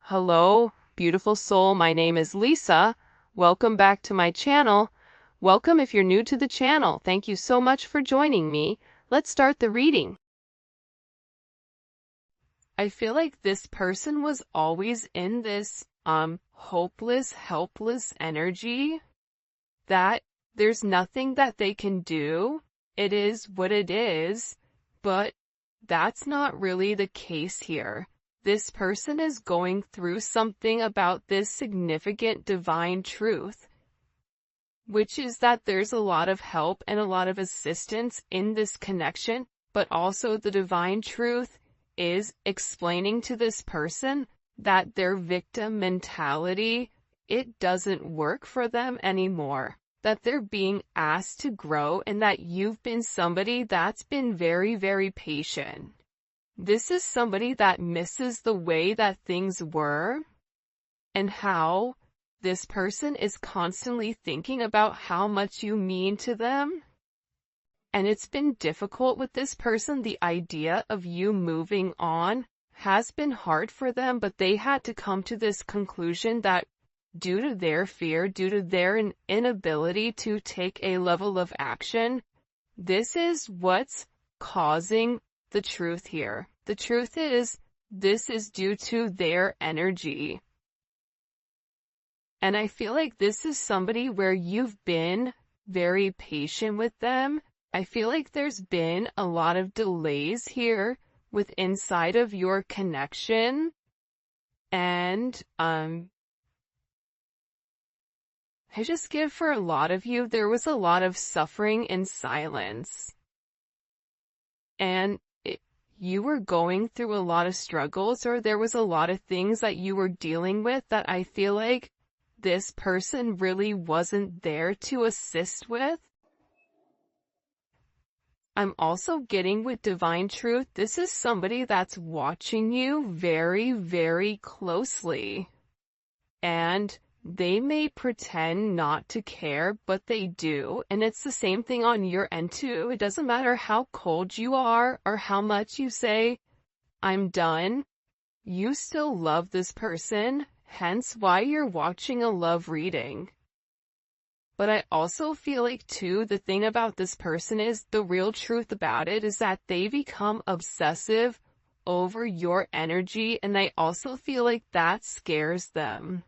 Hello, beautiful soul. My name is Lisa. Welcome back to my channel. Welcome if you're new to the channel. Thank you so much for joining me. Let's start the reading. I feel like this person was always in this hopeless, helpless energy that there's nothing that they can do. It is what it is, but that's not really the case here. This person is going through something about this significant divine truth, which is that there's a lot of help and a lot of assistance in this connection, but also the divine truth is explaining to this person that their victim mentality, it doesn't work for them anymore, that they're being asked to grow, and that you've been somebody that's been very, very patient. This is somebody that misses the way that things were and how this person is constantly thinking about how much you mean to them. And it's been difficult with this person. The idea of you moving on has been hard for them, but they had to come to this conclusion that due to their fear, due to their inability to take a level of action, this is what's causing the truth here. The truth is, this is due to their energy. And I feel like this is somebody where you've been very patient with them. I feel like there's been a lot of delays here with inside of your connection. And, I just give for a lot of you, there was a lot of suffering in silence. And you were going through a lot of struggles, or there was a lot of things that you were dealing with that I feel like this person really wasn't there to assist with. I'm also getting with divine truth, this is somebody that's watching you very, very closely. And they may pretend not to care, but they do. And it's the same thing on your end too. It doesn't matter how cold you are or how much you say, I'm done. You still love this person, hence why you're watching a love reading. But I also feel like too, the thing about this person is, the real truth about it is that they become obsessive over your energy, and I also feel like that scares them.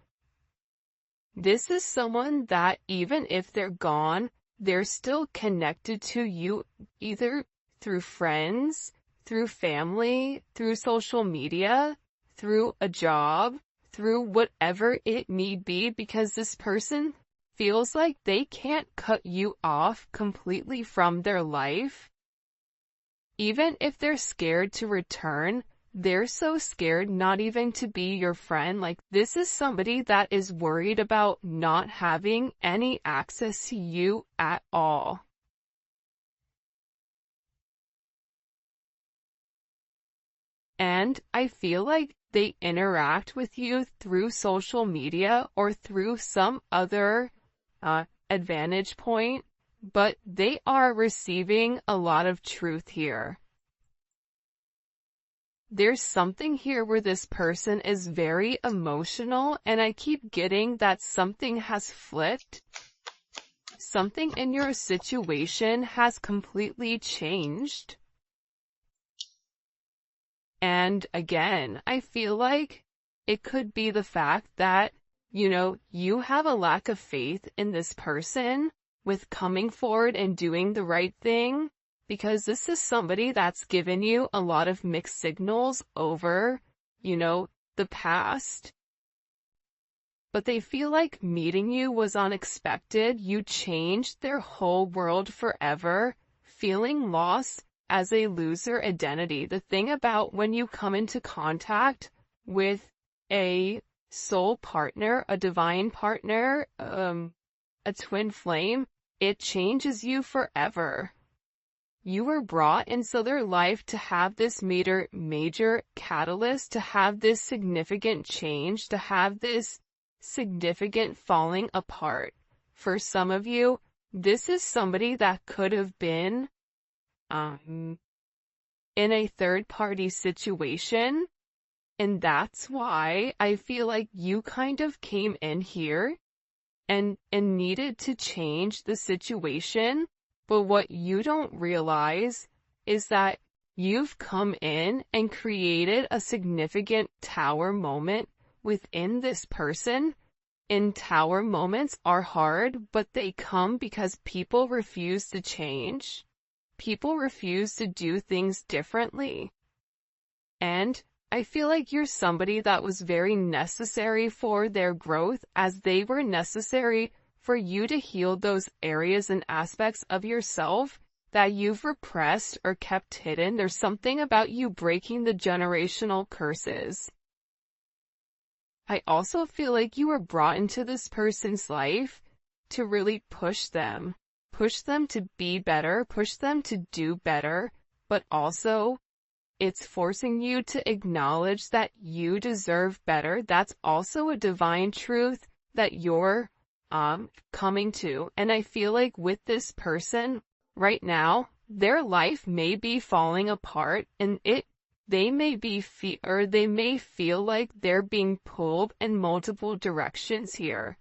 This is someone that even if they're gone, they're still connected to you, either through friends, through family, through social media, through a job, through whatever it may be, because this person feels like they can't cut you off completely from their life. Even if they're scared to return, they're so scared not even to be your friend. Like, this is somebody that is worried about not having any access to you at all. And I feel like they interact with you through social media or through some other advantage point, but they are receiving a lot of truth here. There's something here where this person is very emotional, and I keep getting that something has flipped. Something in your situation has completely changed. And again, I feel like it could be the fact that, you have a lack of faith in this person with coming forward and doing the right thing. Because this is somebody that's given you a lot of mixed signals over, the past. But they feel like meeting you was unexpected. You changed their whole world forever, feeling lost as a loser identity. The thing about when you come into contact with a soul partner, a divine partner, a twin flame, it changes you forever. You were brought into their life to have this major catalyst, to have this significant change, to have this significant falling apart. For some of you, this is somebody that could have been in a third-party situation, And that's why I feel like you kind of came in here and needed to change the situation. But what you don't realize is that you've come in and created a significant tower moment within this person. And tower moments are hard, but they come because people refuse to change. People refuse to do things differently. And I feel like you're somebody that was very necessary for their growth, as they were necessary for you to heal those areas and aspects of yourself that you've repressed or kept hidden. There's something about you breaking the generational curses. I also feel like you were brought into this person's life to really push them to be better, push them to do better, but also it's forcing you to acknowledge that you deserve better. That's also a divine truth that you're coming to. And I feel like with this person right now, their life may be falling apart, and they may feel like they're being pulled in multiple directions here.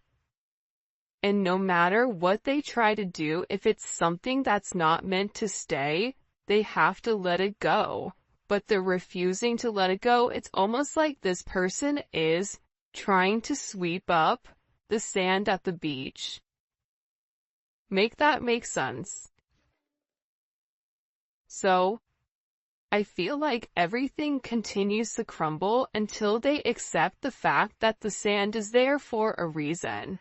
And no matter what they try to do, if it's something that's not meant to stay, they have to let it go. But they're refusing to let it go. It's almost like this person is trying to sweep up the sand at the beach. Make that make sense. So, I feel like everything continues to crumble until they accept the fact that the sand is there for a reason.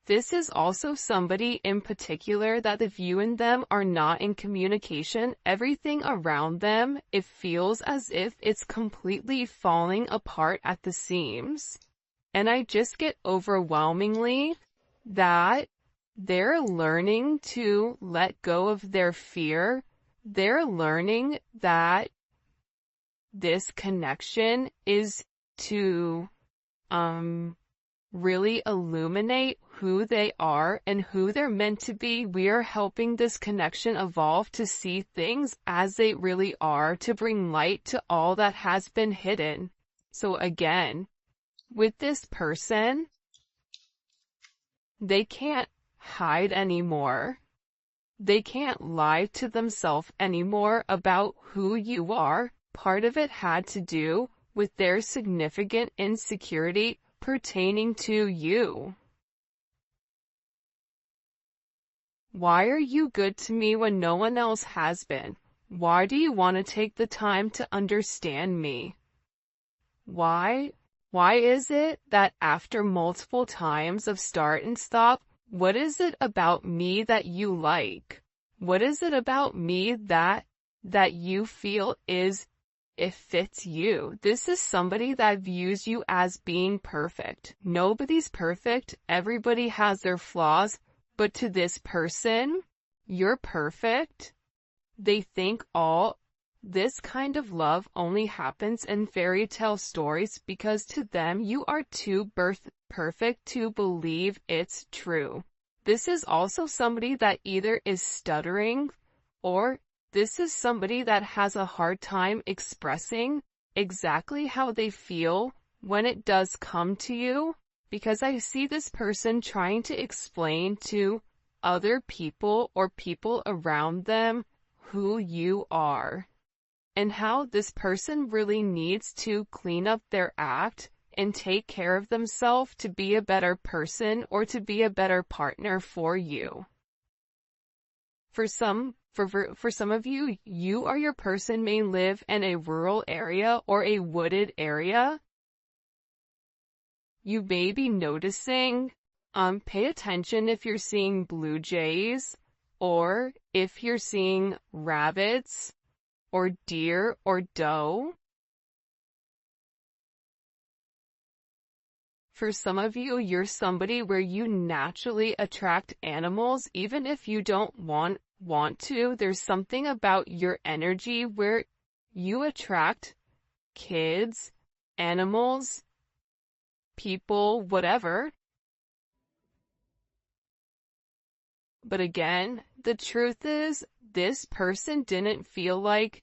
This is also somebody in particular that if you and them are not in communication, everything around them, it feels as if it's completely falling apart at the seams. And I just get overwhelmingly that they're learning to let go of their fear. They're learning that this connection is to really illuminate who they are and who they're meant to be. We are helping this connection evolve to see things as they really are, to bring light to all that has been hidden. So again, with this person, they can't hide anymore. They can't lie to themselves anymore about who you are. Part of it had to do with their significant insecurity pertaining to you. Why are you good to me when no one else has been? Why do you want to take the time to understand me? Why is it that after multiple times of start and stop, what is it about me that you like? What is it about me that you feel it fits you? This is somebody that views you as being perfect. Nobody's perfect. Everybody has their flaws. But to this person, you're perfect. They think all this kind of love only happens in fairy tale stories because to them you are too perfect to believe it's true. This is also somebody that either is stuttering, or this is somebody that has a hard time expressing exactly how they feel when it does come to you, because I see this person trying to explain to other people or people around them who you are, and how this person really needs to clean up their act and take care of themselves to be a better person or to be a better partner for you. For some of you, you or your person may live in a rural area or a wooded area. You may be noticing, pay attention if you're seeing blue jays, or if you're seeing rabbits, or deer, or doe. For some of you, you're somebody where you naturally attract animals, even if you don't want to. There's something about your energy where you attract kids, animals, people, whatever. But again, the truth is, this person didn't feel like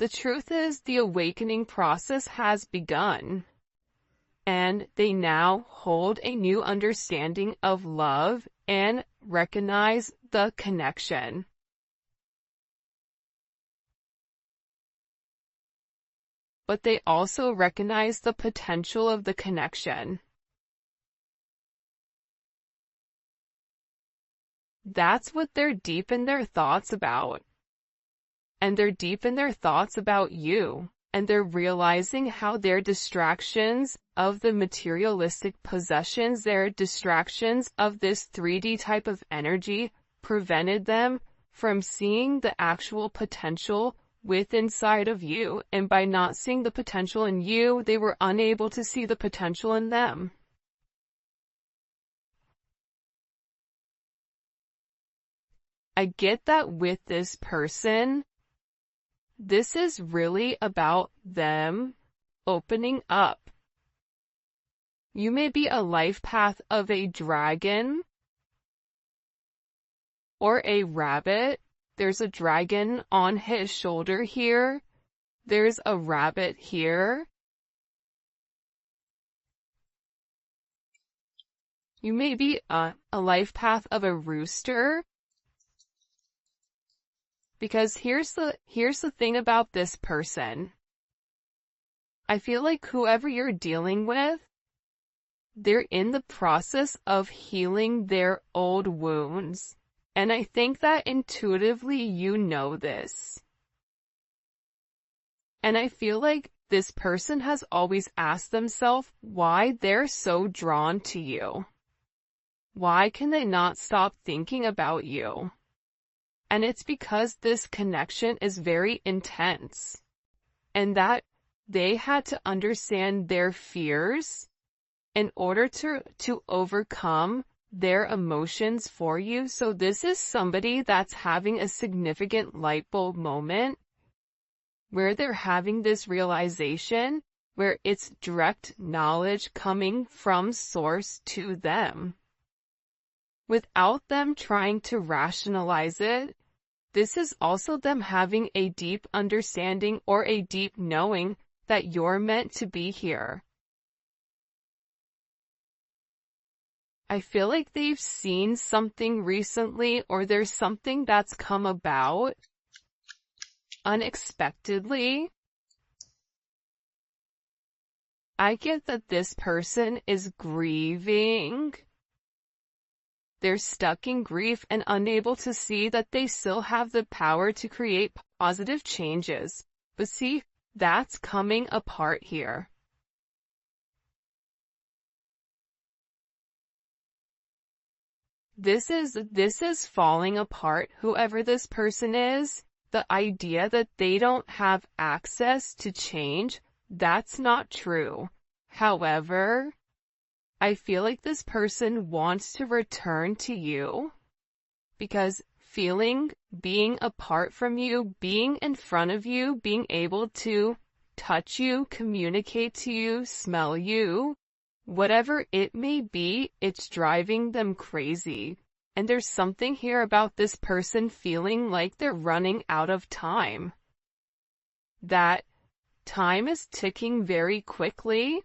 The truth is, the awakening process has begun, and they now hold a new understanding of love and recognize the connection. But they also recognize the potential of the connection. That's what they're deep in their thoughts about. And they're deep in their thoughts about you. And they're realizing how their distractions of the materialistic possessions, their distractions of this 3D type of energy, prevented them from seeing the actual potential within inside of you. And by not seeing the potential in you, they were unable to see the potential in them. I get that with this person, this is really about them opening up. You may be a life path of a dragon or a rabbit. There's a dragon on his shoulder here. There's a rabbit here. You may be a life path of a rooster. Because here's the thing about this person. I feel like whoever you're dealing with, they're in the process of healing their old wounds. And I think that intuitively you know this. And I feel like this person has always asked themselves why they're so drawn to you. Why can they not stop thinking about you? And it's because this connection is very intense. And that they had to understand their fears in order to overcome their emotions for you. So this is somebody that's having a significant light bulb moment where they're having this realization where it's direct knowledge coming from source to them. Without them trying to rationalize it, this is also them having a deep understanding or a deep knowing that you're meant to be here. I feel like they've seen something recently, or there's something that's come about unexpectedly. I get that this person is grieving. They're stuck in grief and unable to see that they still have the power to create positive changes. But see, that's coming apart here. This is falling apart, whoever this person is. The idea that they don't have access to change, that's not true. However, I feel like this person wants to return to you because being apart from you, being in front of you, being able to touch you, communicate to you, smell you, whatever it may be, it's driving them crazy. And there's something here about this person feeling like they're running out of time. That time is ticking very quickly.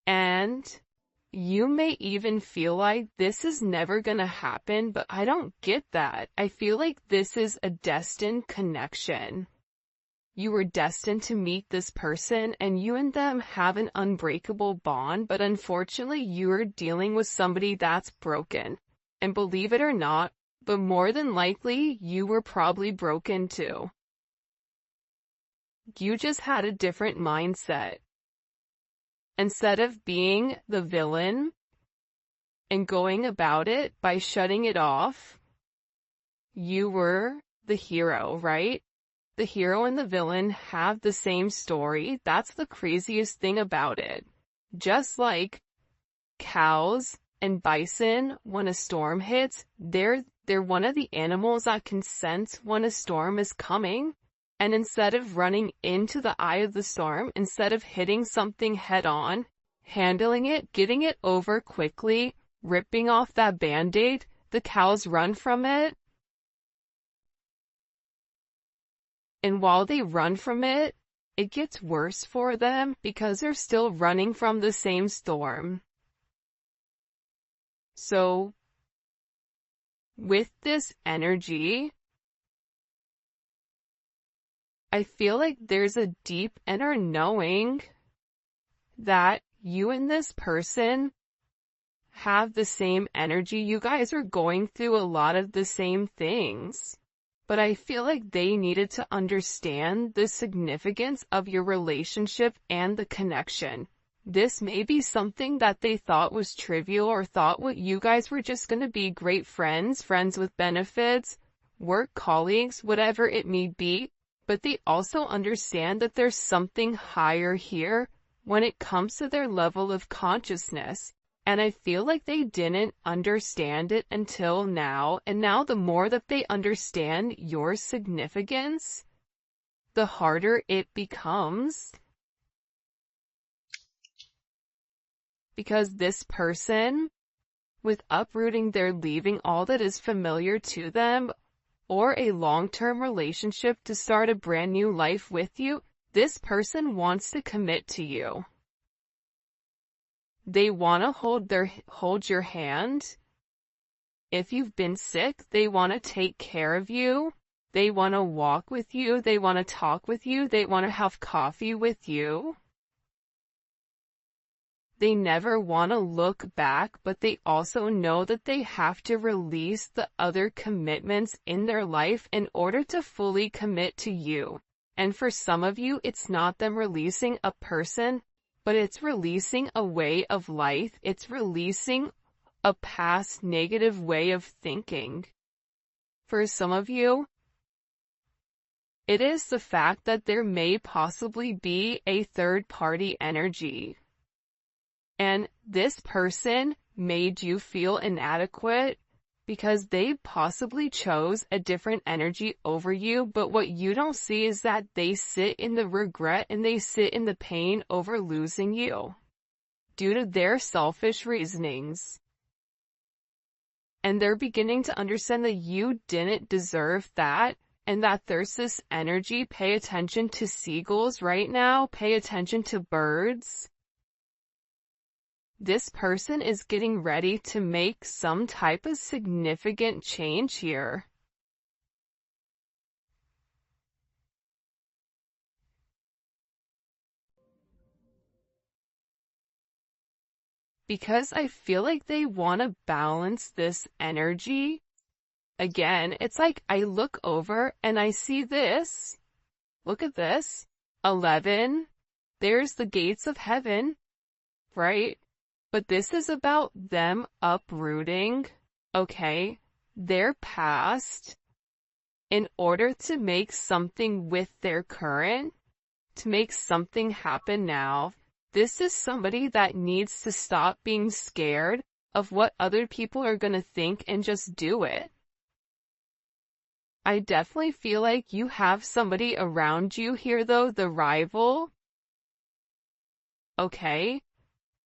And you may even feel like this is never gonna happen, but I don't get that. I feel like this is a destined connection. You were destined to meet this person and you and them have an unbreakable bond, but unfortunately you're dealing with somebody that's broken. And believe it or not, but more than likely you were probably broken too. You just had a different mindset. Instead of being the villain and going about it by shutting it off, you were the hero, right? The hero and the villain have the same story. That's the craziest thing about it. Just like cows and bison, when a storm hits, they're one of the animals that can sense when a storm is coming. And instead of running into the eye of the storm, instead of hitting something head on, handling it, getting it over quickly, ripping off that band-aid, the cows run from it. And while they run from it, it gets worse for them because they're still running from the same storm. So, with this energy, I feel like there's a deep inner knowing that you and this person have the same energy. You guys are going through a lot of the same things. But I feel like they needed to understand the significance of your relationship and the connection. This may be something that they thought was trivial or thought what you guys were just going to be great friends, friends with benefits, work colleagues, whatever it may be. But they also understand that there's something higher here when it comes to their level of consciousness. And I feel like they didn't understand it until now. And now the more that they understand your significance, the harder it becomes. Because this person, with uprooting, they're leaving all that is familiar to them, or a long-term relationship to start a brand new life with you, this person wants to commit to you. They want to hold your hand. If you've been sick, they want to take care of you. They want to walk with you. They want to talk with you. They want to have coffee with you. They never want to look back, but they also know that they have to release the other commitments in their life in order to fully commit to you. And for some of you, it's not them releasing a person, but it's releasing a way of life. It's releasing a past negative way of thinking. For some of you, it is the fact that there may possibly be a third-party energy. And this person made you feel inadequate because they possibly chose a different energy over you, but what you don't see is that they sit in the regret and they sit in the pain over losing you due to their selfish reasonings. And they're beginning to understand that you didn't deserve that and that there's this energy. Pay attention to seagulls right now. Pay attention to birds. This person is getting ready to make some type of significant change here. Because I feel like they want to balance this energy. Again, it's like I look over and I see this. Look at this. 11. There's the gates of heaven, right? But this is about them uprooting, okay, their past in order to make something with their current, to make something happen now. This is somebody that needs to stop being scared of what other people are going to think and just do it. I definitely feel like you have somebody around you here though, the rival. Okay?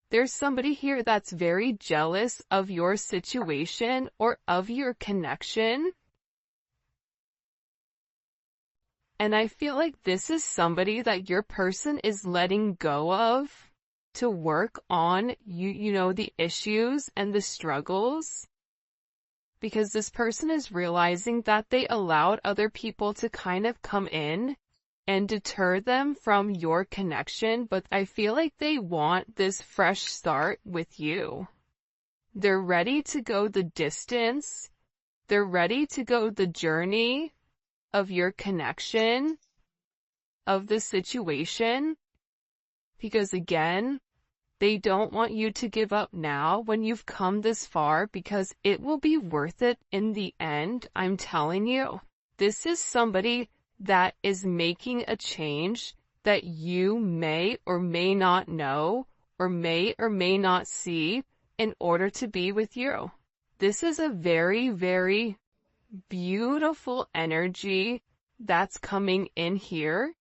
There's somebody here that's very jealous of your situation or of your connection. And I feel like this is somebody that your person is letting go of to work on you know, the issues and the struggles. Because this person is realizing that they allowed other people to kind of come in and deter them from your connection, but I feel like they want this fresh start with you. They're ready to go the distance. They're ready to go the journey of your connection, of the situation, because again, they don't want you to give up now when you've come this far, because it will be worth it in the end, I'm telling you. This is somebody that is making a change that you may or may not know or may not see in order to be with you. This is a very, very beautiful energy that's coming in here.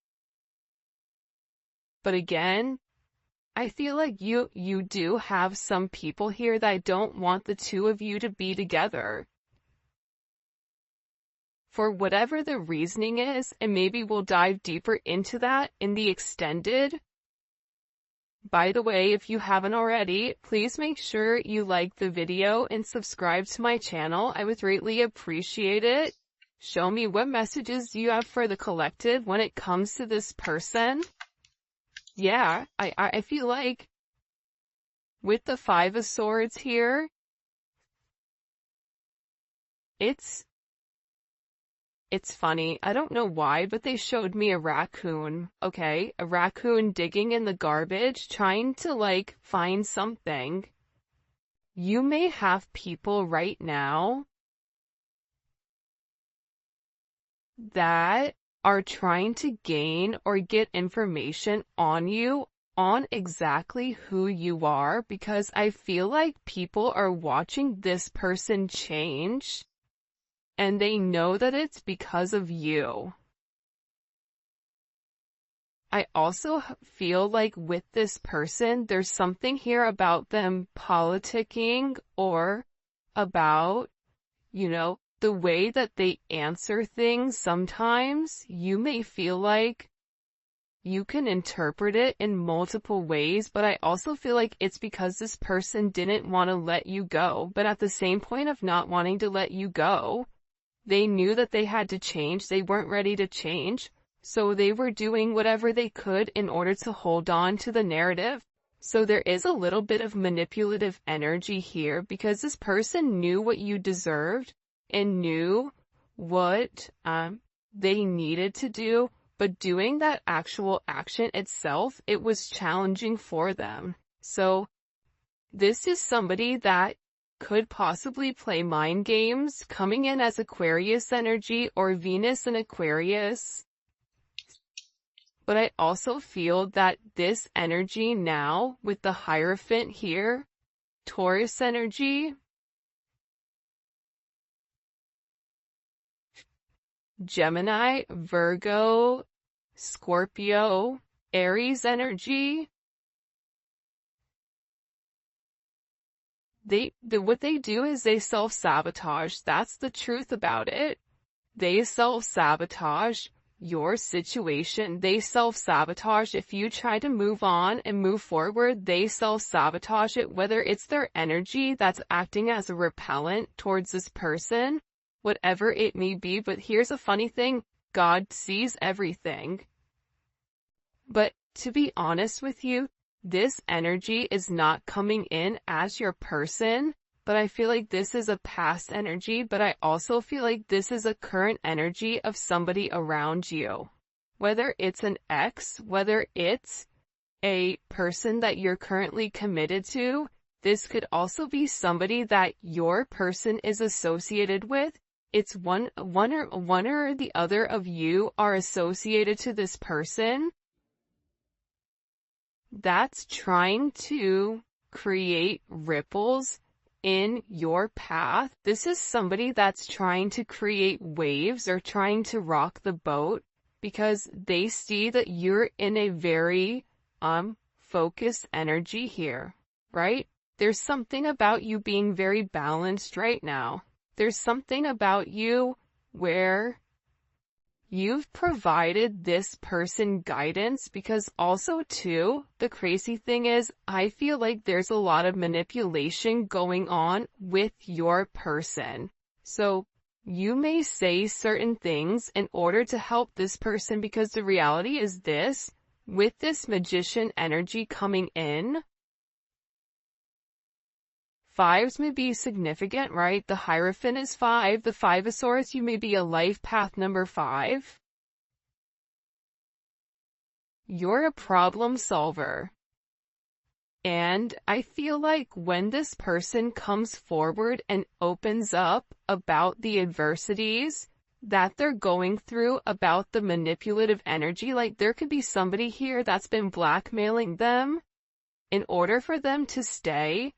But again, I feel like you do have some people here that don't want the two of you to be together. for whatever the reasoning is, and maybe we'll dive deeper into that in the extended. By the way, if you haven't already, please make sure you like the video and subscribe to my channel. I would greatly appreciate it. Show me what messages you have for the collective when it comes to this person. Yeah, I feel like with the Five of Swords here, it's funny. I don't know why, but they showed me a raccoon, okay? A raccoon digging in the garbage, trying to, like, find something. You may have people right now that are trying to gain or get information on you, on exactly who you are, because I feel like people are watching this person change, and they know that it's because of you. I also feel like with this person, there's something here about them politicking or about, the way that they answer things. Sometimes you may feel like you can interpret it in multiple ways, but I also feel like it's because this person didn't want to let you go. But at the same point of not wanting to let you go, they knew that they had to change. They weren't ready to change. So they were doing whatever they could in order to hold on to the narrative. So there is a little bit of manipulative energy here because this person knew what you deserved and knew what they needed to do, but doing that actual action itself, it was challenging for them. So this is somebody that could possibly play mind games, coming in as Aquarius energy or Venus in Aquarius. But I also feel that this energy now, with the Hierophant here, Taurus energy, Gemini, Virgo, Scorpio, Aries energy, what they do is they self-sabotage. That's the truth about it. They self-sabotage your situation. They self-sabotage. If you try to move on and move forward, they self-sabotage it, whether it's their energy that's acting as a repellent towards this person, whatever it may be. But here's a funny thing. God sees everything. But to be honest with you, this energy is not coming in as your person, but I feel like this is a past energy, but I also feel like this is a current energy of somebody around you. Whether it's an ex, whether it's a person that you're currently committed to, this could also be somebody that your person is associated with. It's one or the other of you are associated to this person that's trying to create ripples in your path. This is somebody that's trying to create waves or trying to rock the boat because they see that you're in a very focused energy here, right? There's something about you being very balanced right now. There's something about you where you've provided this person guidance, because also too, the crazy thing is, I feel like there's a lot of manipulation going on with your person. So you may say certain things in order to help this person, because the reality is this, with this Magician energy coming in, fives may be significant, right? The Hierophant is 5. The Five of Swords, you may be a life path number 5. You're a problem solver. And I feel like when this person comes forward and opens up about the adversities that they're going through, about the manipulative energy, like there could be somebody here that's been blackmailing them in order for them to stay,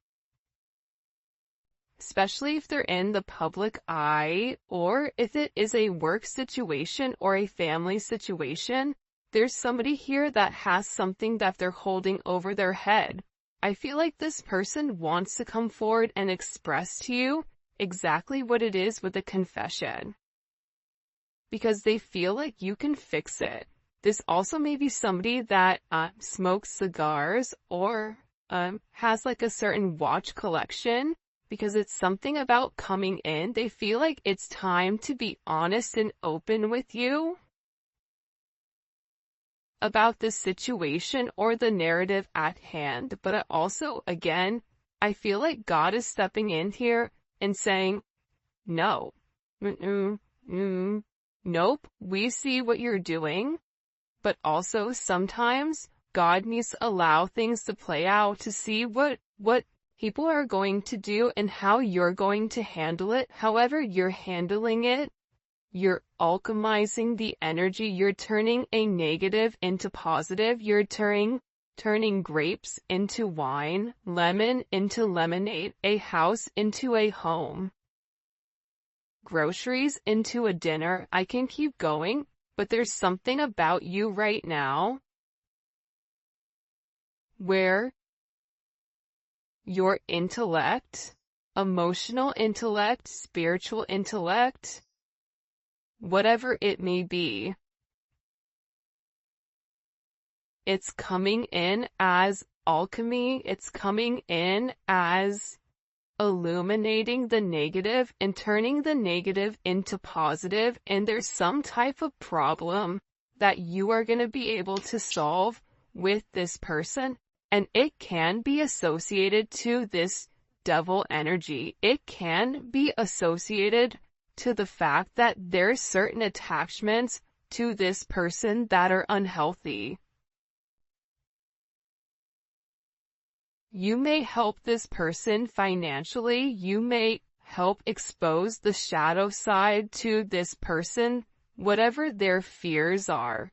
especially if they're in the public eye, or if it is a work situation or a family situation. There's somebody here that has something that they're holding over their head. I feel like this person wants to come forward and express to you exactly what it is with a confession. because they feel like you can fix it. This also may be somebody that smokes cigars or has like a certain watch collection, because it's something about coming in. They feel like it's time to be honest and open with you about the situation or the narrative at hand. But I also, again, I feel like God is stepping in here and saying, no, nope, we see what you're doing. But also sometimes God needs to allow things to play out to see what people are going to do and how you're going to handle it. However you're handling it, you're alchemizing the energy. You're turning a negative into positive. You're turning grapes into wine, lemon into lemonade, a house into a home, groceries into a dinner. I can keep going, but there's something about you right now where your intellect, emotional intellect, spiritual intellect, whatever it may be, it's coming in as alchemy. It's coming in as illuminating the negative and turning the negative into positive. And there's some type of problem that you are going to be able to solve with this person. And it can be associated to this devil energy. It can be associated to the fact that there's certain attachments to this person that are unhealthy. You may help this person financially. You may help expose the shadow side to this person, whatever their fears are.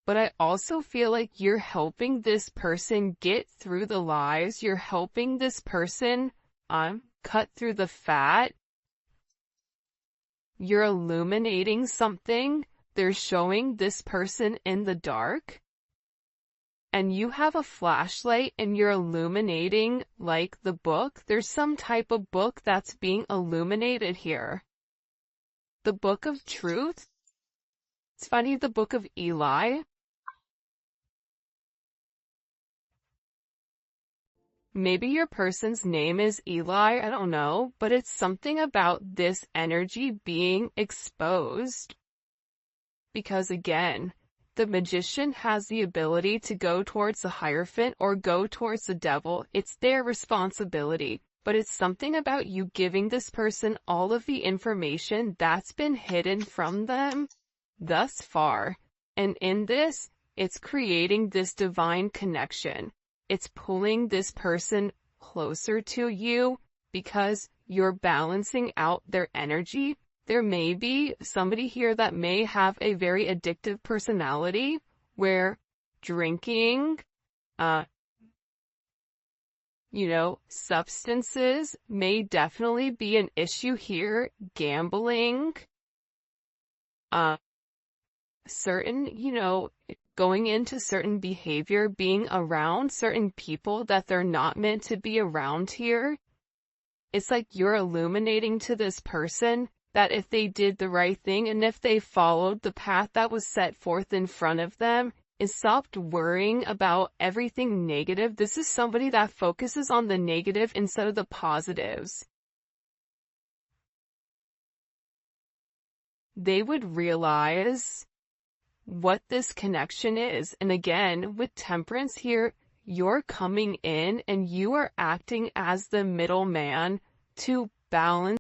But I also feel like you're helping this person get through the lies. You're helping this person cut through the fat. You're illuminating something. They're showing this person in the dark. And you have a flashlight and you're illuminating, like the book. There's some type of book that's being illuminated here. The book of truth. It's funny, the book of Eli. Maybe your person's name is Eli, I don't know, but it's something about this energy being exposed. Because again, the magician has the ability to go towards the Hierophant or go towards the devil. It's their responsibility. But it's something about you giving this person all of the information that's been hidden from them thus far. And in this, it's creating this divine connection. It's pulling this person closer to you because you're balancing out their energy. There may be somebody here that may have a very addictive personality where drinking, substances may definitely be an issue here. Gambling, going into certain behavior, being around certain people that they're not meant to be around here. It's like you're illuminating to this person that if they did the right thing and if they followed the path that was set forth in front of them and stopped worrying about everything negative. This is somebody that focuses on the negative instead of the positives. They would realize what this connection is. And again, with Temperance here, you're coming in and you are acting as the middleman to balance